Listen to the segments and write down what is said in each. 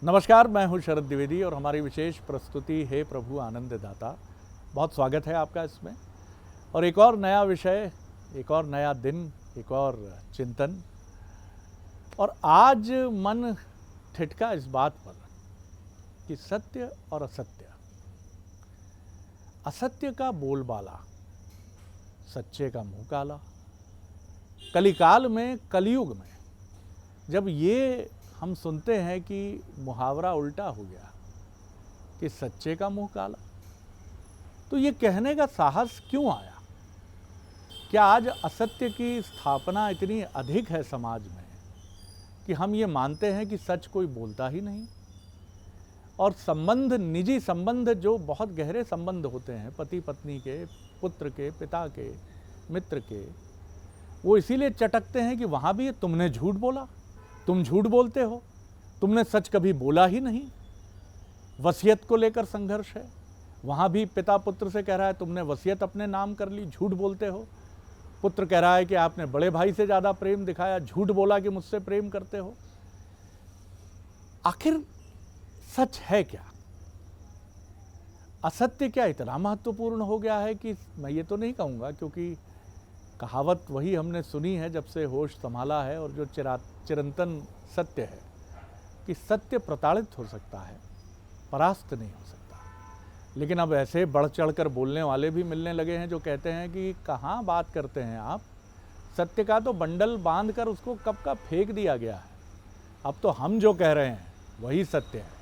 नमस्कार, मैं हूं शरद द्विवेदी और हमारी विशेष प्रस्तुति हे प्रभु आनंददाता। बहुत स्वागत है आपका इसमें। और एक और नया विषय, एक और नया दिन, एक और चिंतन। और आज मन ठिठका इस बात पर कि सत्य और असत्य, असत्य का बोलबाला, सच्चे का मुंह काला। कलिकाल में, कलयुग में जब ये हम सुनते हैं कि मुहावरा उल्टा हो गया कि सच्चे का मुंह काला, तो ये कहने का साहस क्यों आया? क्या आज असत्य की स्थापना इतनी अधिक है समाज में कि हम ये मानते हैं कि सच कोई बोलता ही नहीं? और संबंध, निजी संबंध, जो बहुत गहरे संबंध होते हैं, पति पत्नी के, पुत्र के, पिता के, मित्र के, वो इसीलिए चटकते हैं कि वहाँ भी तुमने झूठ बोला, तुम झूठ बोलते हो, तुमने सच कभी बोला ही नहीं। वसीयत को लेकर संघर्ष है, वहाँ भी पिता पुत्र से कह रहा है तुमने वसीयत अपने नाम कर ली, झूठ बोलते हो। पुत्र कह रहा है कि आपने बड़े भाई से ज़्यादा प्रेम दिखाया, झूठ बोला कि मुझसे प्रेम करते हो। आखिर सच है क्या? असत्य क्या इतना महत्वपूर्ण हो गया है कि मैं ये तो नहीं कहूँगा, क्योंकि कहावत वही हमने सुनी है जब से होश संभाला है, और जो चिरंतन सत्य है कि सत्य प्रताड़ित हो सकता है, परास्त नहीं हो सकता। लेकिन अब ऐसे बढ़ चढ़कर बोलने वाले भी मिलने लगे हैं जो कहते हैं कि कहाँ बात करते हैं आप, सत्य का तो बंडल बांध कर उसको कब का फेंक दिया गया है, अब तो हम जो कह रहे हैं वही सत्य है।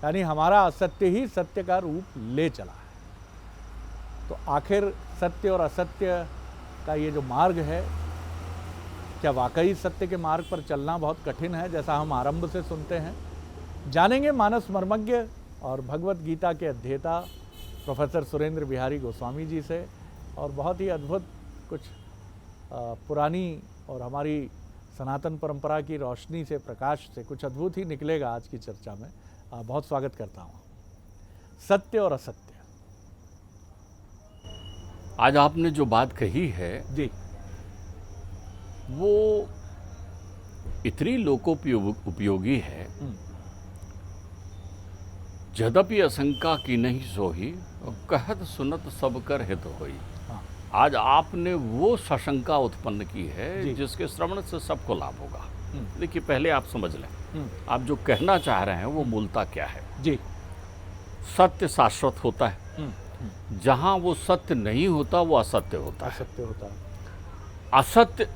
यानी हमारा असत्य ही सत्य का रूप ले चला है। तो आखिर सत्य और असत्य का ये जो मार्ग है, क्या वाकई सत्य के मार्ग पर चलना बहुत कठिन है, जैसा हम आरंभ से सुनते हैं? जानेंगे मानस मर्मज्ञ और भगवत गीता के अध्येता प्रोफेसर सुरेंद्र बिहारी गोस्वामी जी से। और बहुत ही अद्भुत कुछ पुरानी और हमारी सनातन परंपरा की रोशनी से, प्रकाश से कुछ अद्भुत ही निकलेगा आज की चर्चा में। बहुत स्वागत करता हूँ। सत्य और असत्य, आज आपने जो बात कही है जी, वो इतनी लोकोपयोगी है। यद्यपि आशंका की नहीं सोही, कहत सुनत सब कर हित होई। हाँ। आज आपने वो सशंका उत्पन्न की जी। है जिसके श्रवण से सबको लाभ होगा। देखिए, पहले आप समझ लें, आप जो कहना चाह रहे हैं वो मूलता क्या है। जी, सत्य शाश्वत होता है, जहां वो सत्य नहीं होता वो असत्य होता है। असत्य होता है। असत्य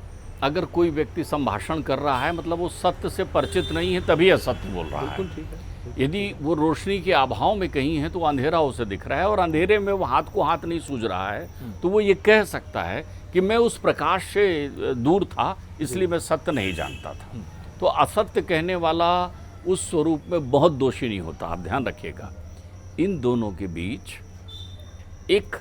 अगर कोई व्यक्ति संभाषण कर रहा है, मतलब वो सत्य से परिचित नहीं है, तभी असत्य बोल रहा है। बिल्कुल ठीक है। यदि वो रोशनी के अभाव में कहीं है तो अंधेरा उसे दिख रहा है, और अंधेरे में वो हाथ को हाथ नहीं सूझ रहा है, तो वो ये कह सकता है कि मैं उस प्रकाश से दूर था, इसलिए मैं सत्य नहीं जानता था। तो असत्य कहने वाला उस स्वरूप में बहुत दोषी नहीं होता। आप ध्यान रखिएगा, इन दोनों के बीच एक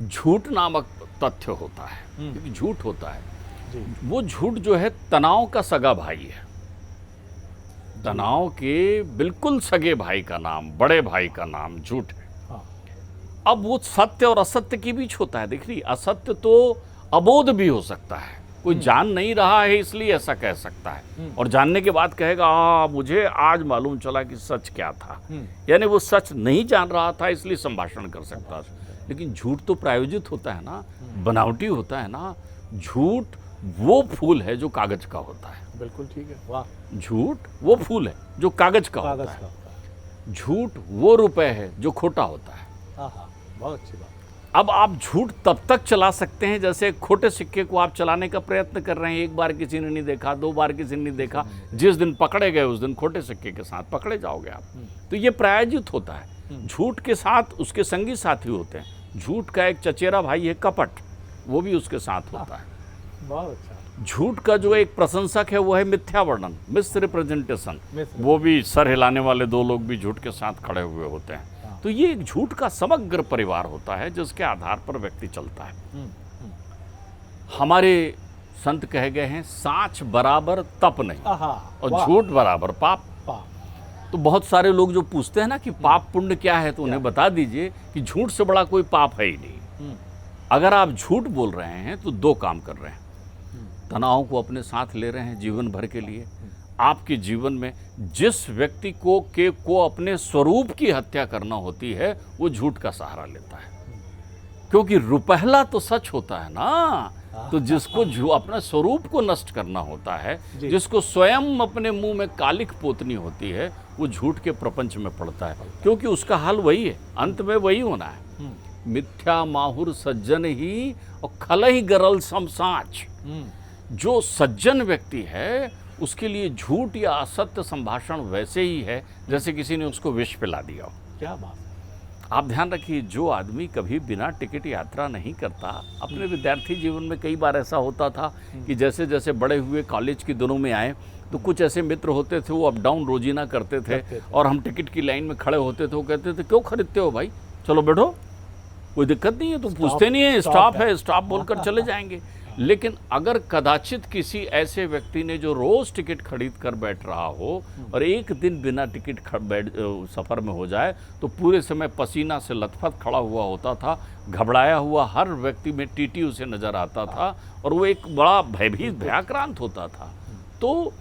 झूठ नामक तथ्य होता है, क्योंकि झूठ होता है। जी। वो झूठ जो है तनाव का सगा भाई है। तनाव के बिल्कुल सगे भाई का नाम, बड़े भाई का नाम झूठ है। हाँ। अब वो सत्य और असत्य के बीच होता है। देखिए, असत्य तो अबोध भी हो सकता है, कोई जान नहीं रहा है इसलिए ऐसा कह सकता है, और जानने के बाद कहेगा मुझे आज मालूम चला कि सच क्या था। यानी वो सच नहीं जान रहा था इसलिए संभाषण कर सकता था। लेकिन झूठ तो प्रायोजित होता है ना, बनावटी होता है ना। झूठ वो फूल है जो कागज का होता है। बिल्कुल ठीक है। वाह। झूठ वो फूल है जो कागज का होता कागज का है। होता है। झूठ वो रुपए है जो खोटा होता है। हाँ, बहुत अच्छी बात। अब आप झूठ तब तक चला सकते हैं जैसे खोटे सिक्के को आप चलाने का प्रयत्न कर रहे हैं। एक बार किसी ने नहीं देखा, दो बार किसी ने नहीं देखा, जिस दिन पकड़े गए उस दिन खोटे सिक्के के साथ पकड़े जाओगे आप। तो ये प्रायोजित होता है। झूठ के साथ उसके संगी साथी होते हैं। झूठ का एक चचेरा भाई है कपट, वो भी उसके साथ होता है। बहुत अच्छा। झूठ का जो एक प्रशंसक है वो है मिथ्या वर्णन, मिस रिप्रेजेंटेशन। वो भी सर हिलाने वाले दो लोग भी झूठ के साथ खड़े हुए होते हैं। तो ये एक झूठ का समग्र परिवार होता है जिसके आधार पर व्यक्ति चलता है। हमारे संत कह गए हैं, साँच बराबर तप नहीं और झूठ बराबर पाप। तो बहुत सारे लोग जो पूछते हैं ना कि पाप पुण्य क्या है, तो उन्हें बता दीजिए कि झूठ से बड़ा कोई पाप है ही नहीं। अगर आप झूठ बोल रहे हैं तो दो काम कर रहे हैं। तनाव को अपने साथ ले रहे हैं जीवन भर के लिए, आपके जीवन में जिस व्यक्ति को अपने स्वरूप की हत्या करना होती है वो झूठ का सहारा लेता है, क्योंकि रुपहला तो सच होता है ना। तो जिसको अपना स्वरूप को नष्ट करना होता है, जिसको स्वयं अपने मुंह में कालिक पोतनी होती है, वो झूठ के प्रपंच में पड़ता है, क्योंकि उसका हाल वही है, अंत में वही होना है। मिथ्या माहुर सज्जन ही और खल ही गरल सम साँच। जो सज्जन व्यक्ति है उसके लिए झूठ या असत्य संभाषण वैसे ही है जैसे किसी ने उसको विष पिला दिया हो। क्या बात। आप ध्यान रखिए, जो आदमी कभी बिना टिकट यात्रा नहीं करता, अपने विद्यार्थी जीवन में कई बार ऐसा होता था कि जैसे जैसे बड़े हुए कॉलेज के दिनों में आए तो कुछ ऐसे मित्र होते थे वो अप डाउन रोजीना करते थे और हम टिकट की लाइन में खड़े होते थे, वो कहते थे क्यों खरीदते हो भाई, चलो बैठो, कोई दिक्कत नहीं है, तुम पूछते नहीं है, स्टॉप है, स्टॉप बोलकर चले जाएंगे। लेकिन अगर कदाचित किसी ऐसे व्यक्ति ने जो रोज टिकट खरीद कर बैठ रहा हो और एक दिन बिना टिकट सफ़र में हो जाए तो पूरे समय पसीना से लथपथ खड़ा हुआ होता था, घबराया हुआ हर व्यक्ति में टीटी उसे नजर आता था और वो एक बड़ा भयभीत भयाक्रांत होता था। तो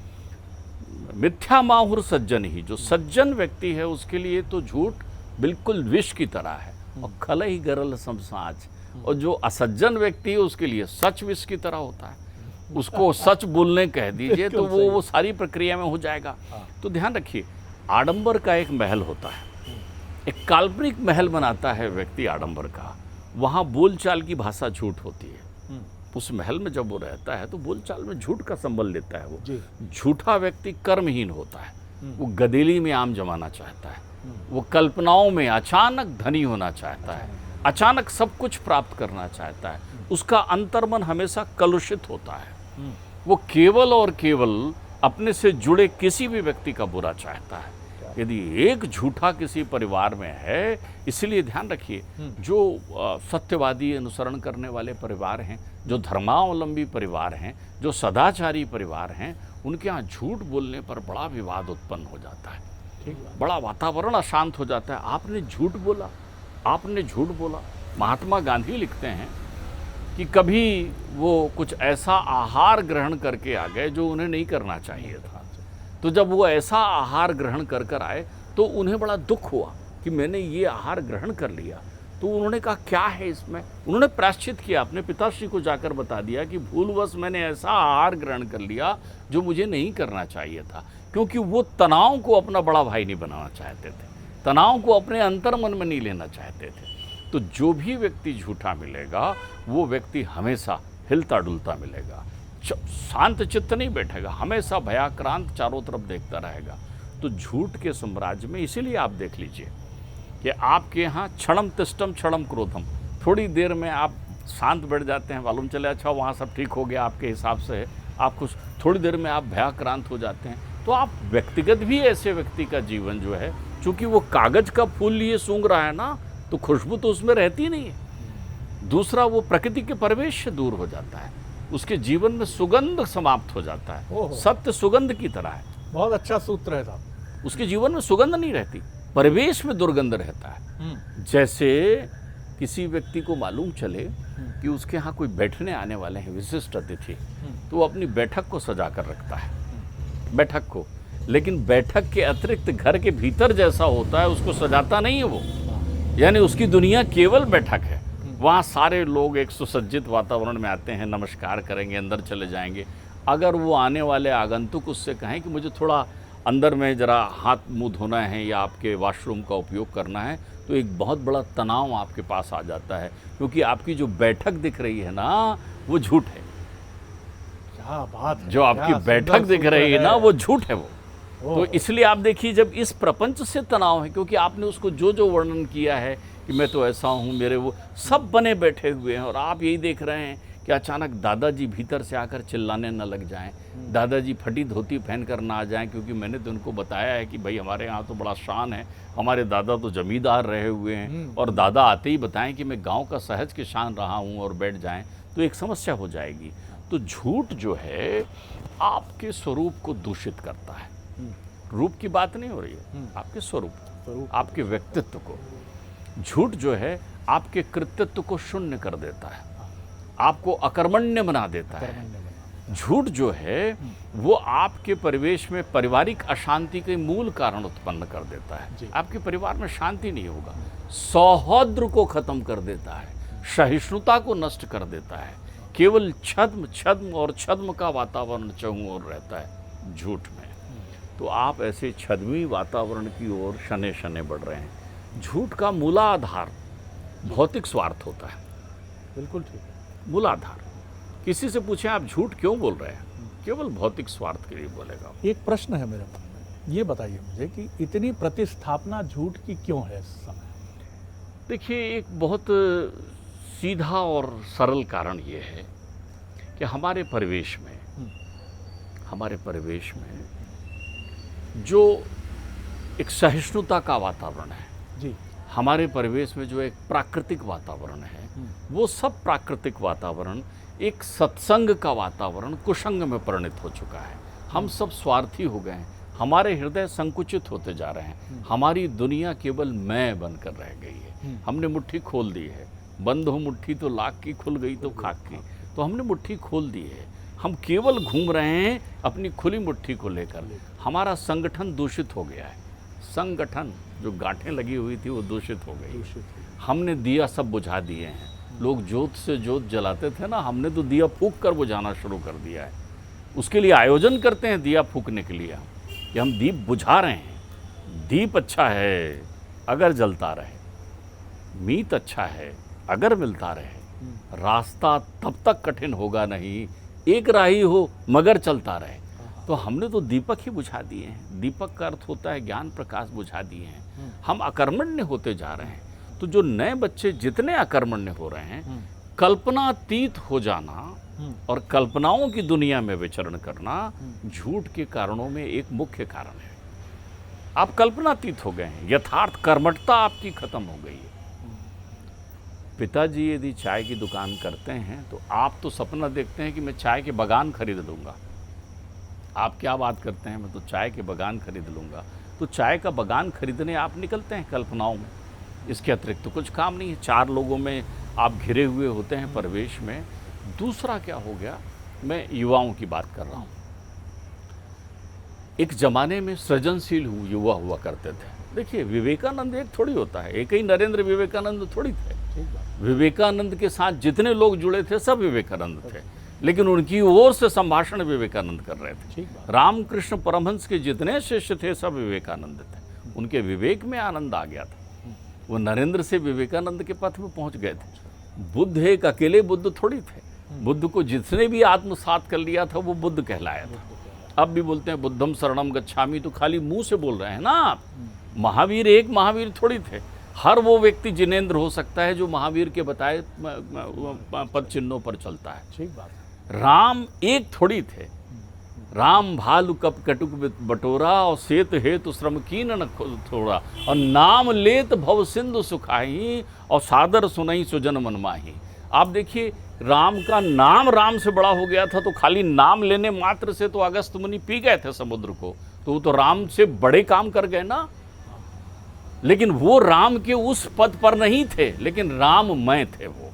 मिथ्या माहुर सज्जन ही, जो सज्जन व्यक्ति है उसके लिए तो झूठ बिल्कुल विष की तरह है और खल ही गरल सम साँच। और जो असज्जन व्यक्ति है उसके लिए सच विष की तरह होता है, उसको सच बोलने कह दीजिए तो वो सारी प्रक्रिया में हो जाएगा। तो ध्यान रखिए, आडंबर का एक महल होता है, एक काल्पनिक महल बनाता है व्यक्ति आडंबर का, वहाँ बोलचाल की भाषा झूठ होती है। उस महल में जब वो रहता है तो बोलचाल में झूठ का संबल लेता है। वो झूठा व्यक्ति कर्महीन होता है, वो गदेली में आम जमाना चाहता है, वो कल्पनाओं में अचानक धनी होना चाहता है, अचानक सब कुछ प्राप्त करना चाहता है, उसका अंतर्मन हमेशा कलुषित होता है, वो केवल और केवल अपने से जुड़े किसी भी व्यक्ति का बुरा चाहता है। यदि एक झूठा किसी परिवार में है, इसलिए ध्यान रखिए, जो सत्यवादी अनुसरण करने वाले परिवार हैं, जो धर्मावलंबी परिवार हैं, जो सदाचारी परिवार हैं, उनके यहाँ झूठ बोलने पर बड़ा विवाद उत्पन्न हो जाता है, बड़ा वातावरण अशांत हो जाता है। आपने झूठ बोला, आपने झूठ बोला। महात्मा गांधी लिखते हैं कि कभी वो कुछ ऐसा आहार ग्रहण करके आ गए जो उन्हें नहीं करना चाहिए था। तो जब वो ऐसा आहार ग्रहण कर कर आए तो उन्हें बड़ा दुख हुआ कि मैंने ये आहार ग्रहण कर लिया। तो उन्होंने कहा क्या है इसमें, उन्होंने प्रायश्चित किया, अपने पिताश्री को जाकर बता दिया कि भूलवश मैंने ऐसा आहार ग्रहण कर लिया जो मुझे नहीं करना चाहिए था, क्योंकि वो तनाव को अपना बड़ा भाई नहीं बनाना चाहते थे, तनाव को अपने अंतर्मन में नहीं लेना चाहते थे। तो जो भी व्यक्ति झूठा मिलेगा वो व्यक्ति हमेशा हिलता डुलता मिलेगा, शांत चित्त नहीं बैठेगा, हमेशा भयाक्रांत चारों तरफ देखता रहेगा। तो झूठ के साम्राज्य में इसीलिए आप देख लीजिए कि आपके यहाँ क्षणम तिष्ठम क्षणम क्रोधम, थोड़ी देर में आप शांत बैठ जाते हैं, मालूम चले अच्छा वहाँ सब ठीक हो गया आपके हिसाब से, आप खुश, थोड़ी देर में आप भयाक्रांत हो जाते हैं। तो आप व्यक्तिगत भी ऐसे व्यक्ति का जीवन जो है, चूंकि वो कागज का फूल लिए सूंघ रहा है ना, तो खुशबू तो उसमें रहती नहीं है। दूसरा, वो प्रकृति के परिवेश से दूर हो जाता है, उसके जीवन में सुगंध समाप्त हो जाता है। सत्य सुगंध की तरह है। बहुत अच्छा सूत्र है साहब। उसके जीवन में सुगंध नहीं रहती, परिवेश में दुर्गंध रहता है। जैसे किसी व्यक्ति को मालूम चले कि उसके यहाँ कोई बैठने आने वाले हैं विशिष्ट अतिथि, तो वो अपनी बैठक को सजा कर रखता है, बैठक को, लेकिन बैठक के अतिरिक्त घर के भीतर जैसा होता है उसको सजाता नहीं है वो, यानी उसकी दुनिया केवल बैठक है। वहाँ सारे लोग एक सुसज्जित वातावरण में आते हैं, नमस्कार करेंगे, अंदर चले जाएंगे। अगर वो आने वाले आगंतुक उससे कहें कि मुझे थोड़ा अंदर में ज़रा हाथ मुंह धोना है या आपके वॉशरूम का उपयोग करना है, तो एक बहुत बड़ा तनाव आपके पास आ जाता है, क्योंकि आपकी जो बैठक दिख रही है ना वो झूठ है। क्या बात है, जो आपकी बैठक दिख रही है ना वो झूठ है वो। तो इसलिए आप देखिए, जब इस प्रपंच से तनाव है, क्योंकि आपने उसको जो जो वर्णन किया है कि मैं तो ऐसा हूँ, मेरे वो सब बने बैठे हुए हैं, और आप यही देख रहे हैं कि अचानक दादाजी भीतर से आकर चिल्लाने न लग जाएं, दादाजी फटी धोती पहन कर ना आ जाएं, क्योंकि मैंने तो उनको बताया है कि भाई हमारे यहाँ तो बड़ा शान है, हमारे दादा तो जमींदार रहे हुए हैं, और दादा आते ही बताएं कि मैं गाँव का सहज के शान रहा हूँ, और बैठ जाएँ, तो एक समस्या हो जाएगी। तो झूठ जो है आपके स्वरूप को दूषित करता है। रूप की बात नहीं हो रही है, आपके स्वरूप, आपके व्यक्तित्व को। झूठ जो है आपके कृतित्व को शून्य कर देता है, आपको अकर्मण्य बना देता है। झूठ जो है वो आपके परिवेश में पारिवारिक अशांति के मूल कारण उत्पन्न कर देता है। आपके परिवार में शांति नहीं होगा, सौहार्द को खत्म कर देता है, सहिष्णुता को नष्ट कर देता है। केवल छद्म छद्म और छद्म का वातावरण चारों ओर रहता है झूठ में। तो आप ऐसे छद्मी वातावरण की ओर शने शने बढ़ रहे हैं। झूठ का मूलाधार भौतिक स्वार्थ होता है। बिल्कुल ठीक है। मूलाधार, किसी से पूछें आप झूठ क्यों बोल रहे हैं, केवल भौतिक स्वार्थ के लिए बोलेगा। एक प्रश्न है मेरे मन में, ये बताइए मुझे कि इतनी प्रतिस्थापना झूठ की क्यों है इस समय? देखिए, एक बहुत सीधा और सरल कारण ये है कि हमारे परिवेश में जो एक सहिष्णुता का वातावरण है जी, हमारे परिवेश में जो एक प्राकृतिक वातावरण है, वो सब प्राकृतिक वातावरण एक सत्संग का वातावरण कुसंग में परिणत हो चुका है। हम सब स्वार्थी हो गए हैं, हमारे हृदय संकुचित होते जा रहे हैं, हमारी दुनिया केवल मैं बनकर रह गई है। हमने मुट्ठी खोल दी है, बंद हो मुट्ठी तो लाख की, खुल गई तो खाक की। तो हमने मुट्ठी खोल दी है, हम केवल घूम रहे हैं अपनी खुली मुट्ठी को लेकर। हमारा संगठन दूषित हो गया है, संगठन जो गांठें लगी हुई थी वो दूषित हो गई। हमने दिया सब बुझा दिए हैं। लोग जोत से जोत जलाते थे ना, हमने तो दिया फूंक कर बुझाना शुरू कर दिया है। उसके लिए आयोजन करते हैं दिया फूंकने के लिए कि हम दीप बुझा रहे हैं। दीप अच्छा है अगर जलता रहे, मीत अच्छा है अगर मिलता रहे, रास्ता तब तक कठिन होगा नहीं, एक राही हो मगर चलता रहे। तो हमने तो दीपक ही बुझा दिए हैं। दीपक का अर्थ होता है ज्ञान प्रकाश बुझा दिए हैं। हम अकर्मण्य होते जा रहे हैं। तो जो नए बच्चे जितने अकर्मण्य हो रहे हैं, कल्पनातीत हो जाना और कल्पनाओं की दुनिया में विचरण करना झूठ के कारणों में एक मुख्य कारण है। आप कल्पनातीत हो गए हैं, यथार्थ कर्मठता आपकी खत्म हो गई है। पिताजी यदि चाय की दुकान करते हैं तो आप तो सपना देखते हैं कि मैं चाय के बागान खरीद लूँगा। आप क्या बात करते हैं, मैं तो चाय के बागान खरीद लूँगा। तो चाय का बागान खरीदने आप निकलते हैं कल्पनाओं में, इसके अतिरिक्त तो कुछ काम नहीं है। 4 लोगों में आप घिरे हुए होते हैं परिवेश में। दूसरा क्या हो गया, मैं युवाओं की बात कर रहा हूँ। एक ज़माने में सृजनशील युवा हुआ करते थे। देखिए, विवेकानंद एक थोड़ी होता है, एक ही नरेंद्र विवेकानंद थोड़ी थे। विवेकानंद के साथ जितने लोग जुड़े थे सब विवेकानंद थे, लेकिन उनकी ओर से संभाषण विवेकानंद कर रहे थे। रामकृष्ण परमहंस के जितने शिष्य थे सब विवेकानंद थे। उनके विवेक में आनंद आ गया था, वो नरेंद्र से विवेकानंद के पथ में पहुंच गए थे। बुद्ध एक अकेले बुद्ध थोड़ी थे। बुद्ध को जिसने भी आत्मसात कर लिया था वो बुद्ध कहलाया था। अब भी बोलते हैं बुद्धम शरणम गच्छामि, तो खाली मुंह से बोल रहे हैं ना आप। महावीर एक महावीर थोड़ी थे। हर वो व्यक्ति जिनेंद्र हो सकता है जो महावीर के बताए पद चिन्हों पर चलता है। ठीक बात है। राम एक थोड़ी थे। राम भालु कप कटुक बटोरा और सेत हेतु श्रम कीन न थोड़ा, और नाम लेत भव सिंधु सुखाही और सादर सुनई सुजन मन माही। आप देखिए, राम का नाम राम से बड़ा हो गया था, तो खाली नाम लेने मात्र से तो अगस्त मुनि पी गए थे समुद्र को, तो वो तो राम से बड़े काम कर गए ना। लेकिन वो राम के उस पद पर नहीं थे, लेकिन राममय थे वो।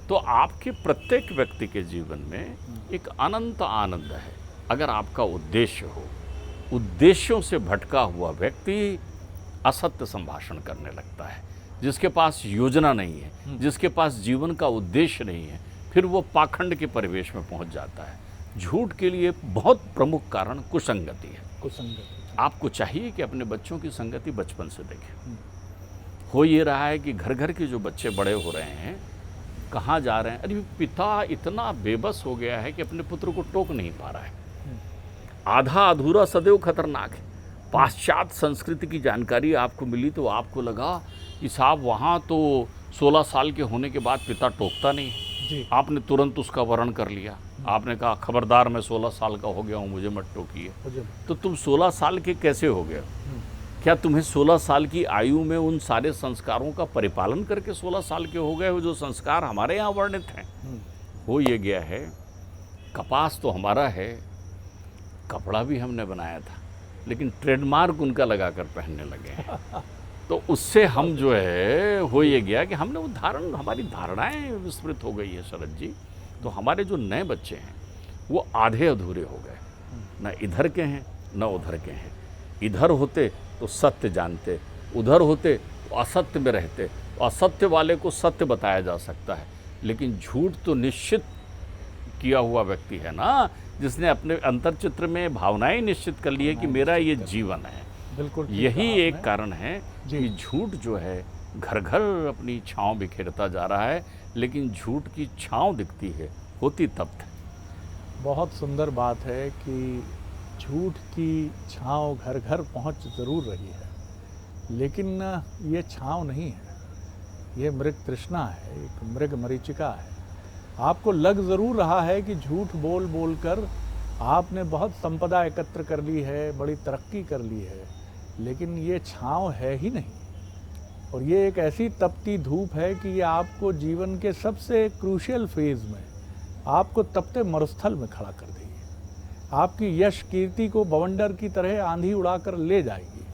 तो आपके प्रत्येक व्यक्ति के जीवन में एक अनंत आनंद है अगर आपका उद्देश्य हो। उद्देश्यों से भटका हुआ व्यक्ति असत्य संभाषण करने लगता है। जिसके पास योजना नहीं है, जिसके पास जीवन का उद्देश्य नहीं है, फिर वो पाखंड के परिवेश में पहुंच जाता है। झूठ के लिए बहुत प्रमुख कारण कुसंगति है। कुसंगति। आपको चाहिए कि अपने बच्चों की संगति बचपन से देखें। हो ये रहा है कि घर घर के जो बच्चे बड़े हो रहे हैं, कहाँ जा रहे हैं, अरे पिता इतना बेबस हो गया है कि अपने पुत्र को टोक नहीं पा रहा है। आधा अधूरा सदैव खतरनाक है। पाश्चात्य संस्कृति की जानकारी आपको मिली तो आपको लगा कि साहब वहाँ तो 16 साल के होने के बाद पिता टोकता नहीं है। आपने तुरंत उसका वर्ण कर लिया। आपने कहा खबरदार, मैं 16 साल का हो गया हूँ, मुझे मत टोकिए। तो तुम 16 साल के कैसे हो गए? क्या तुम्हें 16 साल की आयु में उन सारे संस्कारों का परिपालन करके 16 साल के हो गए हो जो संस्कार हमारे यहाँ वर्णित हैं? हो ये गया है, कपास तो हमारा है, कपड़ा भी हमने बनाया था, लेकिन ट्रेडमार्क उनका लगाकर पहनने लगे हैं। तो उससे हम जो है हो ये गया कि हमने वो हमारी धारणाएं विस्मृत हो गई है शरद जी। तो हमारे जो नए बच्चे हैं वो आधे अधूरे हो गए, न इधर के हैं न उधर के हैं। इधर होते तो सत्य जानते, उधर होते तो असत्य में रहते। असत्य वाले को सत्य बताया जा सकता है, लेकिन झूठ तो निश्चित किया हुआ व्यक्ति है ना, जिसने अपने अंतर्चित्र में भावनाएं निश्चित कर ली है कि मेरा ये जीवन है। बिल्कुल यही एक कारण है कि झूठ जो है घर घर अपनी छाँव बिखेरता जा रहा है, लेकिन झूठ की छाँव दिखती है, होती तप्त है। बहुत सुंदर बात है कि झूठ की छाँव घर घर पहुंच ज़रूर रही है, लेकिन ये छाँव नहीं है, ये मृग तृष्णा है, एक मृग मरीचिका है। आपको लग ज़रूर रहा है कि झूठ बोल बोल कर आपने बहुत संपदा एकत्र कर ली है, बड़ी तरक्की कर ली है, लेकिन ये छाँव है ही नहीं। और ये एक ऐसी तपती धूप है कि ये आपको जीवन के सबसे क्रूशियल फेज़ में आपको तपते मरुस्थल में खड़ा कर देगी। आपकी यश कीर्ति को बवंडर की तरह आंधी उड़ाकर ले जाएगी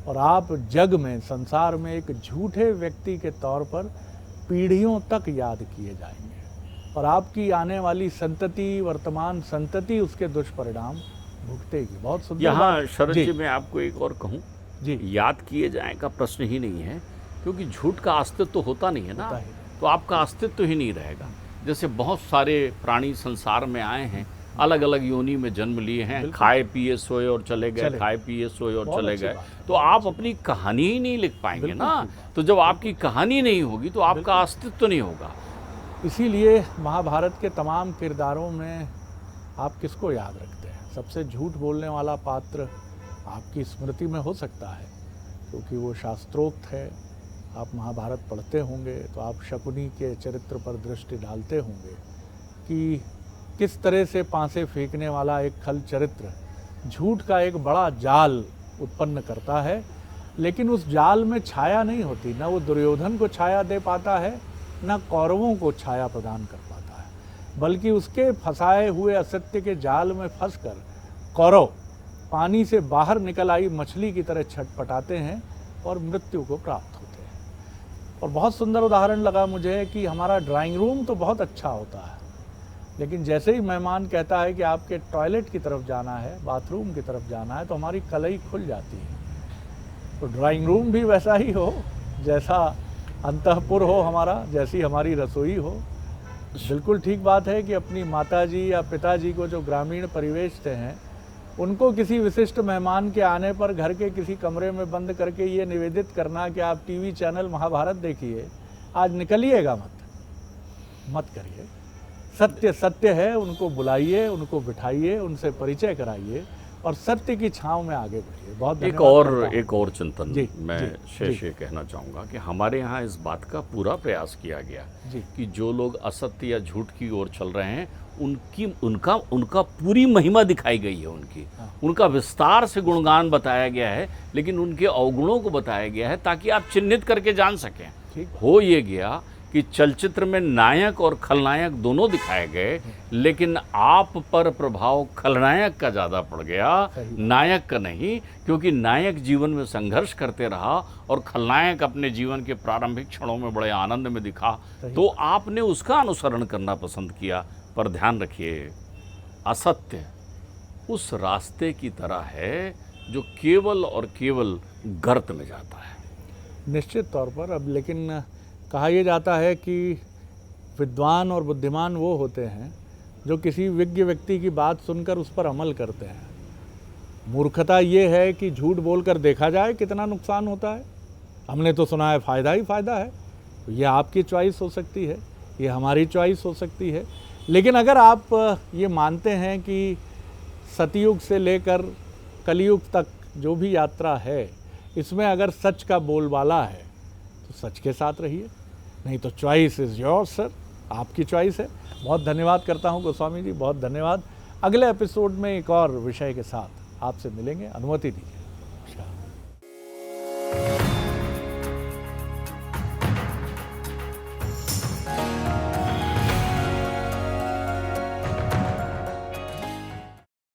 और आप जग में, संसार में एक झूठे व्यक्ति के तौर पर पीढ़ियों तक याद किए जाएंगे और आपकी आने वाली संतति, वर्तमान संतति उसके दुष्परिणाम भुगतेगी। बहुत सुंदर। यहाँ शरद जी मैं आपको एक और कहूँ जी, याद किए जाए का प्रश्न ही नहीं है, क्योंकि झूठ का अस्तित्व तो होता नहीं है ना, तो आपका अस्तित्व ही नहीं रहेगा। जैसे बहुत सारे प्राणी संसार में आए हैं, अलग अलग योनि में जन्म लिए हैं, खाए पिए सोए और चले गए, खाए पिए सोए और चले गए, तो आप अपनी कहानी ही नहीं लिख पाएंगे ना। तो जब आपकी कहानी नहीं होगी तो आपका अस्तित्व नहीं होगा। इसीलिए महाभारत के तमाम किरदारों में आप किसको याद रखते हैं? सबसे झूठ बोलने वाला पात्र आपकी स्मृति में हो सकता है, क्योंकि वो शास्त्रोक्त है। आप महाभारत पढ़ते होंगे तो आप शकुनी के चरित्र पर दृष्टि डालते होंगे कि किस तरह से पांसे फेंकने वाला एक खल चरित्र झूठ का एक बड़ा जाल उत्पन्न करता है, लेकिन उस जाल में छाया नहीं होती। न वो दुर्योधन को छाया दे पाता है, न कौरवों को छाया प्रदान कर पाता है, बल्कि उसके फंसाए हुए असत्य के जाल में फंसकर कौरव पानी से बाहर निकल आई मछली की तरह छटपटाते हैं और मृत्यु को प्राप्त होते हैं। और बहुत सुंदर उदाहरण लगा मुझे कि हमारा ड्राइंग रूम तो बहुत अच्छा होता है, लेकिन जैसे ही मेहमान कहता है कि आपके टॉयलेट की तरफ जाना है, बाथरूम की तरफ जाना है, तो हमारी कलई खुल जाती है। तो ड्राइंग रूम भी वैसा ही हो जैसा अंतःपुर हो हमारा, जैसी हमारी रसोई हो। बिल्कुल ठीक बात है कि अपनी माताजी या पिताजी को जो ग्रामीण परिवेश से हैं, उनको किसी विशिष्ट मेहमान के आने पर घर के किसी कमरे में बंद करके ये निवेदित करना कि आप टीवी चैनल महाभारत देखिए, आज निकलिएगा मत करिए। सत्य सत्य है, उनको बुलाइए, उनको बिठाइए, उनसे परिचय कराइए और सत्य की छांव में आगे बढ़िए। बहुत एक और चिंतन मैं शेष ये कहना चाहूँगा कि हमारे यहाँ इस बात का पूरा प्रयास किया गया कि जो लोग असत्य या झूठ की ओर चल रहे हैं उनका पूरी महिमा दिखाई गई है, उनका विस्तार से गुणगान बताया गया है, लेकिन उनके अवगुणों को बताया गया है ताकि आप चिन्हित करके जान सकें। हो ये गया कि चलचित्र में नायक और खलनायक दोनों दिखाए गए, लेकिन आप पर प्रभाव खलनायक का ज़्यादा पड़ गया, नायक का नहीं, क्योंकि नायक जीवन में संघर्ष करते रहा और खलनायक अपने जीवन के प्रारंभिक क्षणों में बड़े आनंद में दिखा, तो आपने उसका अनुसरण करना पसंद किया। पर ध्यान रखिए, असत्य उस रास्ते की तरह है जो केवल और केवल गर्त में जाता है। निश्चित तौर पर। अब लेकिन कहा यह जाता है कि विद्वान और बुद्धिमान वो होते हैं जो किसी विज्ञ व्यक्ति की बात सुनकर उस पर अमल करते हैं। मूर्खता ये है कि झूठ बोलकर देखा जाए कितना नुकसान होता है। हमने तो सुना है फ़ायदा ही फ़ायदा है। तो ये आपकी चॉइस हो सकती है, ये हमारी चॉइस हो सकती है। लेकिन अगर आप ये मानते हैं कि सतयुग से लेकर कलयुग तक जो भी यात्रा है, इसमें अगर सच का बोलबाला है तो सच के साथ रहिए, नहीं तो चॉइस इज़ योर्स सर, आपकी चॉइस है। बहुत धन्यवाद करता हूँ गोस्वामी जी, बहुत धन्यवाद। अगले एपिसोड में एक और विषय के साथ आपसे मिलेंगे, अनुमति दीजिए। नमस्कार।